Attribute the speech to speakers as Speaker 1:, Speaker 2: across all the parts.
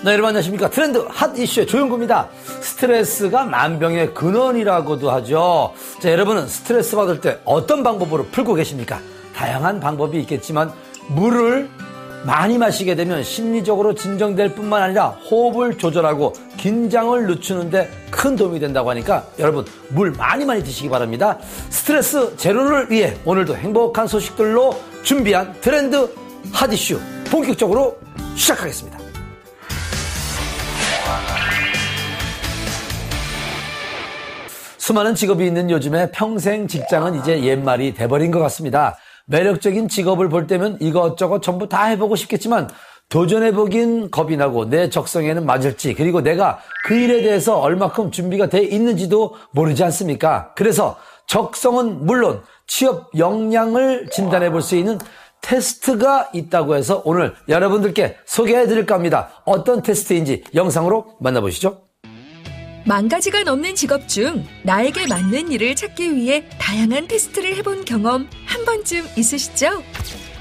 Speaker 1: 네, 여러분 안녕하십니까. 트렌드 핫 이슈의 조용구입니다. 스트레스가 만병의 근원이라고도 하죠. 자, 여러분은 스트레스 받을 때 어떤 방법으로 풀고 계십니까? 다양한 방법이 있겠지만 물을 많이 마시게 되면 심리적으로 진정될 뿐만 아니라 호흡을 조절하고 긴장을 늦추는데 큰 도움이 된다고 하니까 여러분 물 많이 드시기 바랍니다. 스트레스 제로를 위해 오늘도 행복한 소식들로 준비한 트렌드 핫 이슈 본격적으로 시작하겠습니다. 수많은 직업이 있는 요즘에 평생 직장은 이제 옛말이 돼버린 것 같습니다. 매력적인 직업을 볼 때면 이것저것 전부 다 해보고 싶겠지만 도전해보긴 겁이 나고 내 적성에는 맞을지 그리고 내가 그 일에 대해서 얼마큼 준비가 돼 있는지도 모르지 않습니까? 그래서 적성은 물론 취업 역량을 진단해볼 수 있는 테스트가 있다고 해서 오늘 여러분들께 소개해드릴까 합니다. 어떤 테스트인지 영상으로 만나보시죠.
Speaker 2: 10,000가지가 넘는 직업 중 나에게 맞는 일을 찾기 위해 다양한 테스트를 해본 경험 한 번쯤 있으시죠?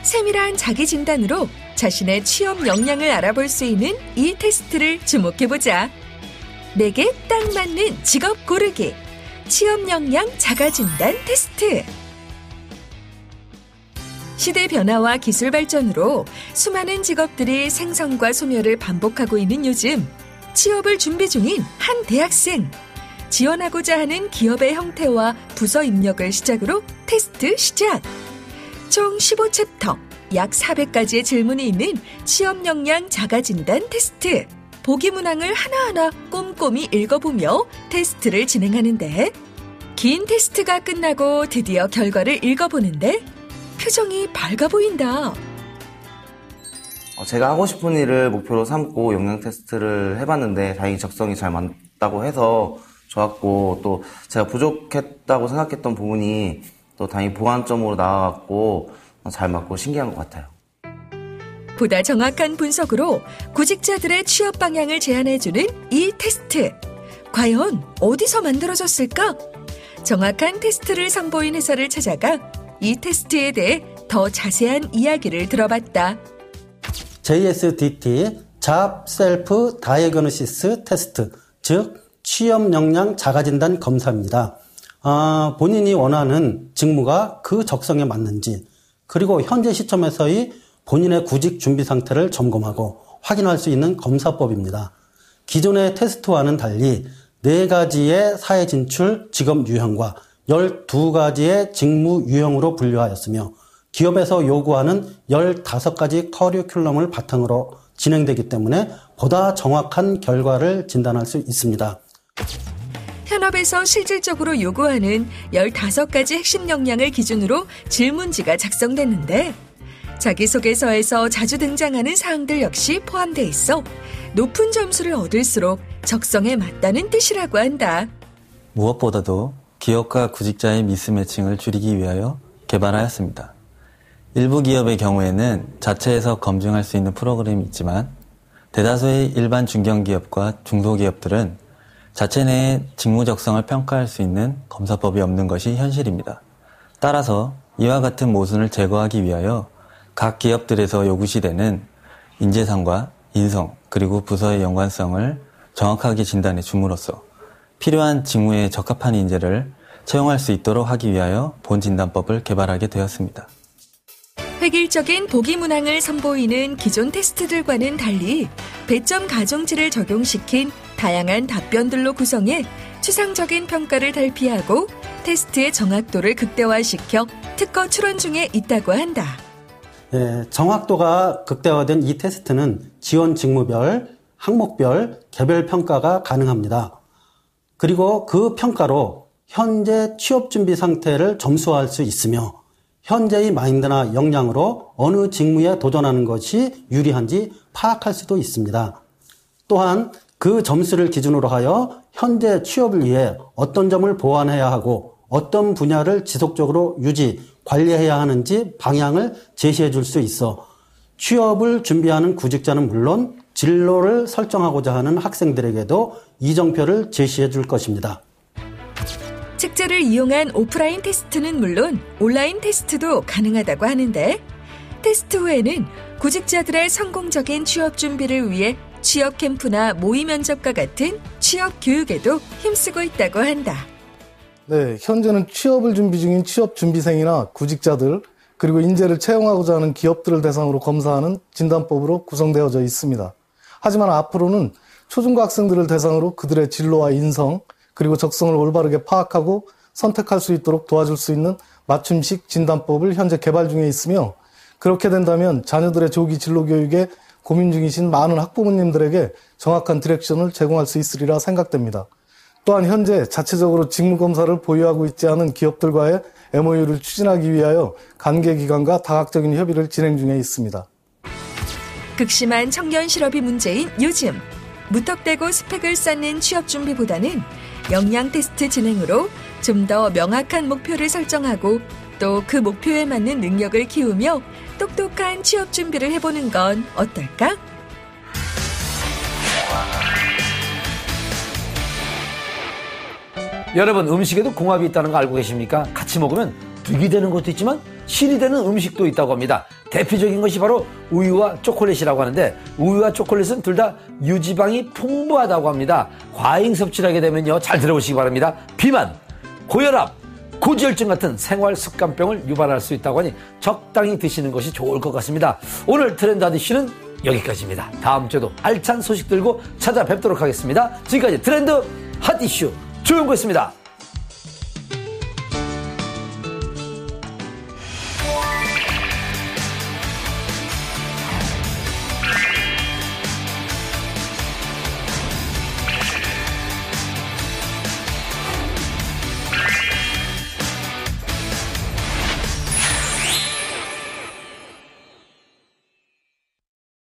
Speaker 2: 세밀한 자기 진단으로 자신의 취업 역량을 알아볼 수 있는 이 테스트를 주목해보자. 내게 딱 맞는 직업 고르기 취업 역량 자가 진단 테스트. 시대 변화와 기술 발전으로 수많은 직업들이 생성과 소멸을 반복하고 있는 요즘 취업을 준비 중인 한 대학생. 지원하고자 하는 기업의 형태와 부서 입력을 시작으로 테스트 시작. 총 15챕터, 약 400가지의 질문이 있는 취업 역량 자가진단 테스트. 보기 문항을 하나하나 꼼꼼히 읽어보며 테스트를 진행하는데 긴 테스트가 끝나고 드디어 결과를 읽어보는데 표정이 밝아 보인다.
Speaker 3: 제가 하고 싶은 일을 목표로 삼고 역량 테스트를 해봤는데 다행히 적성이 잘 맞다고 해서 좋았고 또 제가 부족했다고 생각했던 부분이 또 다행히 보완점으로 나와갖고 잘 맞고 신기한 것 같아요.
Speaker 2: 보다 정확한 분석으로 구직자들의 취업 방향을 제안해주는 이 테스트. 과연 어디서 만들어졌을까? 정확한 테스트를 선보인 회사를 찾아가 이 테스트에 대해 더 자세한 이야기를 들어봤다.
Speaker 4: JSDT, Job Self Diagnosis Test, 즉 취업 역량 자가진단 검사입니다. 본인이 원하는 직무가 그 적성에 맞는지 그리고 현재 시점에서의 본인의 구직 준비 상태를 점검하고 확인할 수 있는 검사법입니다. 기존의 테스트와는 달리 4가지의 사회 진출 직업 유형과 12가지의 직무 유형으로 분류하였으며 기업에서 요구하는 15가지 커리큘럼을 바탕으로 진행되기 때문에 보다 정확한 결과를 진단할 수 있습니다.
Speaker 2: 현업에서 실질적으로 요구하는 15가지 핵심 역량을 기준으로 질문지가 작성됐는데 자기소개서에서 자주 등장하는 사항들 역시 포함돼 있어 높은 점수를 얻을수록 적성에 맞다는 뜻이라고 한다.
Speaker 5: 무엇보다도 기업과 구직자의 미스매칭을 줄이기 위하여 개발하였습니다. 일부 기업의 경우에는 자체에서 검증할 수 있는 프로그램이 있지만 대다수의 일반 중견기업과 중소기업들은 자체 내에 직무 적성을 평가할 수 있는 검사법이 없는 것이 현실입니다. 따라서 이와 같은 모순을 제거하기 위하여 각 기업들에서 요구시되는 인재상과 인성 그리고 부서의 연관성을 정확하게 진단해 줌으로써 필요한 직무에 적합한 인재를 채용할 수 있도록 하기 위하여 본 진단법을 개발하게 되었습니다.
Speaker 2: 획일적인 보기 문항을 선보이는 기존 테스트들과는 달리 배점 가중치를 적용시킨 다양한 답변들로 구성해 추상적인 평가를 달피하고 테스트의 정확도를 극대화시켜 특허 출원 중에 있다고 한다.
Speaker 4: 정확도가 극대화된 이 테스트는 지원 직무별, 항목별, 개별 평가가 가능합니다. 그리고 그 평가로 현재 취업 준비 상태를 점수화할 수 있으며 현재의 마인드나 역량으로 어느 직무에 도전하는 것이 유리한지 파악할 수도 있습니다. 또한 그 점수를 기준으로 하여 현재 취업을 위해 어떤 점을 보완해야 하고 어떤 분야를 지속적으로 유지, 관리해야 하는지 방향을 제시해 줄 수 있어 취업을 준비하는 구직자는 물론 진로를 설정하고자 하는 학생들에게도 이정표를 제시해 줄 것입니다.
Speaker 2: 책자를 이용한 오프라인 테스트는 물론 온라인 테스트도 가능하다고 하는데 테스트 후에는 구직자들의 성공적인 취업 준비를 위해 취업 캠프나 모의 면접과 같은 취업 교육에도 힘쓰고 있다고 한다.
Speaker 6: 네, 현재는 취업을 준비 중인 취업 준비생이나 구직자들, 그리고 인재를 채용하고자 하는 기업들을 대상으로 검사하는 진단법으로 구성되어져 있습니다. 하지만 앞으로는 초중고 학생들을 대상으로 그들의 진로와 인성, 그리고 적성을 올바르게 파악하고 선택할 수 있도록 도와줄 수 있는 맞춤식 진단법을 현재 개발 중에 있으며, 그렇게 된다면 자녀들의 조기 진로 교육에 고민 중이신 많은 학부모님들에게 정확한 디렉션을 제공할 수 있으리라 생각됩니다. 또한 현재 자체적으로 직무검사를 보유하고 있지 않은 기업들과의 MOU를 추진하기 위하여 관계기관과 다각적인 협의를 진행 중에 있습니다.
Speaker 2: 극심한 청년 실업이 문제인 요즘, 무턱대고 스펙을 쌓는 취업 준비보다는 역량 테스트 진행으로 좀 더 명확한 목표를 설정하고 또 그 목표에 맞는 능력을 키우며 똑똑한 취업 준비를 해보는 건 어떨까?
Speaker 1: 여러분, 음식에도 궁합이 있다는 거 알고 계십니까? 같이 먹으면 득이 되는 것도 있지만 실이 되는 음식도 있다고 합니다. 대표적인 것이 바로 우유와 초콜릿이라고 하는데, 우유와 초콜릿은 둘 다 유지방이 풍부하다고 합니다. 과잉 섭취를 하게 되면요, 잘 들어보시기 바랍니다. 비만, 고혈압, 고지혈증 같은 생활 습관병을 유발할 수 있다고 하니 적당히 드시는 것이 좋을 것 같습니다. 오늘 트렌드 핫 이슈는 여기까지입니다. 다음 주에도 알찬 소식 들고 찾아뵙도록 하겠습니다. 지금까지 트렌드 핫 이슈 조용구였습니다.